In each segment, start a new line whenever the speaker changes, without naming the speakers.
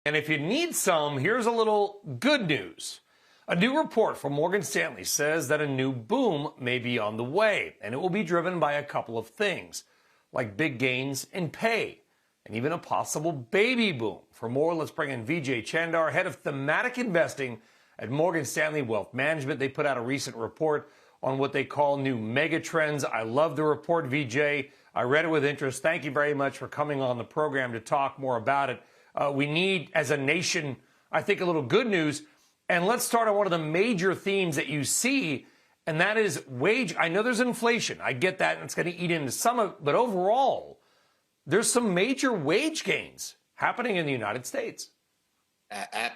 And if you need some, here's a little good news. A new report from Morgan Stanley says that a new boom may be on the way, and it will be driven by a couple of things, like big gains in pay, and even a possible baby boom. For more, let's bring in Vijay, Chandar, head of thematic investing at Morgan Stanley Wealth Management. They put out a recent report on what they call new megatrends. I love the report, Vijay. I read it with interest. Thank you very much for coming on the program to talk more about it. We need, as a nation, I think, a little good news. And let's start on one of the major themes that you see, and that is wage. I know there's inflation. I get that, and it's going to eat into some of it. But overall, there's some major wage gains happening in the United States.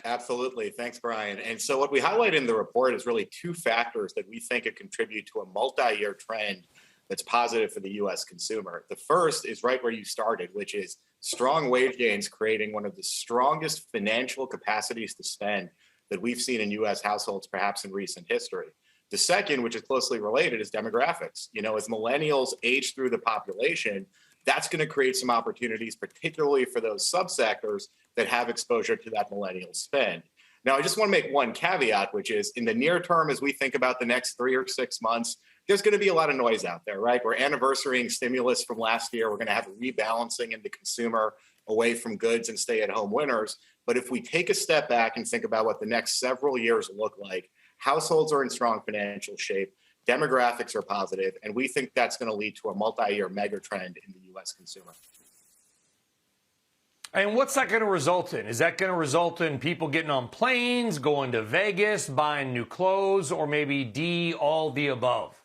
Absolutely. Thanks, Brian. And so what we highlight in the report is really two factors that we think could contribute to a multi-year trend that's positive for the U.S. consumer. The first is right where you started, which is strong wage gains creating one of the strongest financial capacities to spend that we've seen in U.S. households, perhaps in recent history. The second, which is closely related, is demographics. You know, as millennials age through the population, that's going to create some opportunities, particularly for those subsectors that have exposure to that millennial spend. Now, I just want to make one caveat, which is in the near term, as we think about the next 3 or 6 months, there's going to be a lot of noise out there, right? We're anniversarying stimulus from last year. We're going to have a rebalancing in the consumer away from goods and stay-at-home winners. But if we take a step back and think about what the next several years look like, households are in strong financial shape, demographics are positive, and we think that's going to lead to a multi-year mega trend in the U.S. consumer.
And what's that going to result in? Is that going to result in people getting on planes, going to Vegas, buying new clothes, or maybe D, all the above?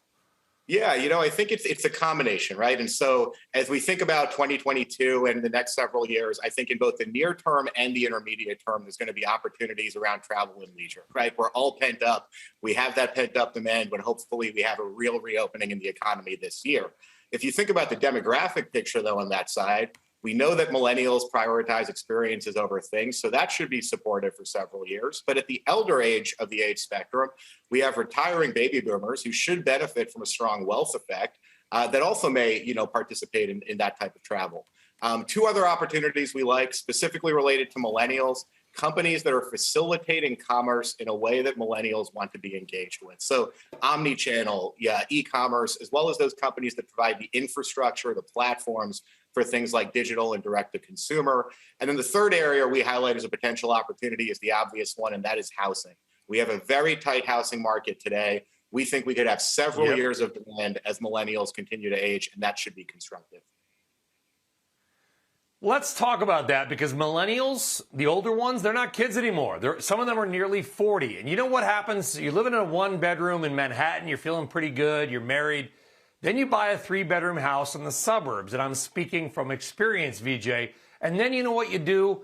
Yeah, you know, I think it's a combination, right? And so as we think about 2022 and the next several years, I think in both the near term and the intermediate term, there's going to be opportunities around travel and leisure, right? We're all pent up. We have that pent up demand, but hopefully we have a real reopening in the economy this year. If you think about the demographic picture, though, on that side, we know that millennials prioritize experiences over things, so that should be supportive for several years. But at the elder age of the age spectrum, we have retiring baby boomers who should benefit from a strong wealth effect that also may, participate in that type of travel. Two other opportunities we like, specifically related to millennials, companies that are facilitating commerce in a way that millennials want to be engaged with. So omni-channel, e-commerce, as well as those companies that provide the infrastructure, the platforms for things like digital and direct to consumer. And then the third area we highlight as a potential opportunity is the obvious one, and that is housing. We have a very tight housing market today. We think we could have several years of demand as millennials continue to age, and that should be constructive.
Let's talk about that, because millennials, the older ones, they're not kids anymore. Some of them are nearly 40. And you know what happens? You're living in a one-bedroom in Manhattan. You're feeling pretty good. You're married. Then you buy a 3-bedroom house in the suburbs. And I'm speaking from experience, Vijay. And then you know what you do?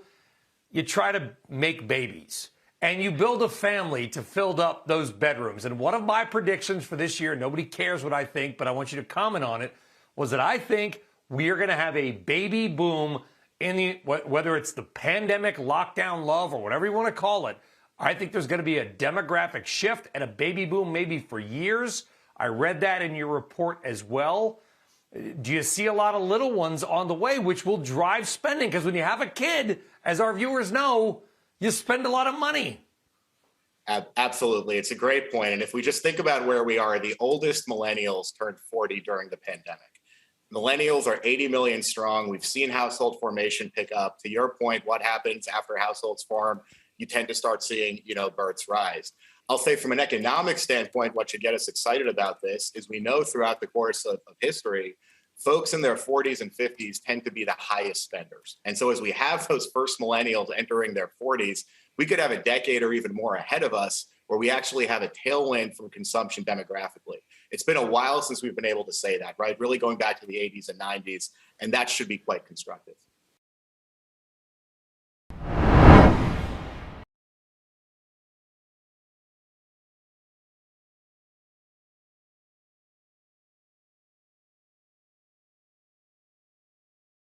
You try to make babies. And you build a family to fill up those bedrooms. And one of my predictions for this year, nobody cares what I think, but I want you to comment on it, was that I think we are going to have a baby boom in the, whether it's the pandemic, lockdown love, or whatever you want to call it. I think there's going to be a demographic shift and a baby boom maybe for years. I read that in your report as well. Do you see a lot of little ones on the way, which will drive spending? Because when you have a kid, as our viewers know, you spend a lot of money.
Absolutely. It's a great point. And if we just think about where we are, the oldest millennials turned 40 during the pandemic. Millennials are 80 million strong. We've seen household formation pick up. To your point, what happens after households form? You tend to start seeing, births rise. I'll say from an economic standpoint, what should get us excited about this is we know throughout the course of history, folks in their 40s and 50s tend to be the highest spenders. And so as we have those first millennials entering their 40s, we could have a decade or even more ahead of us where we actually have a tailwind from consumption demographically. It's been a while since we've been able to say that, right? Really going back to the 80s and 90s, and that should be quite constructive.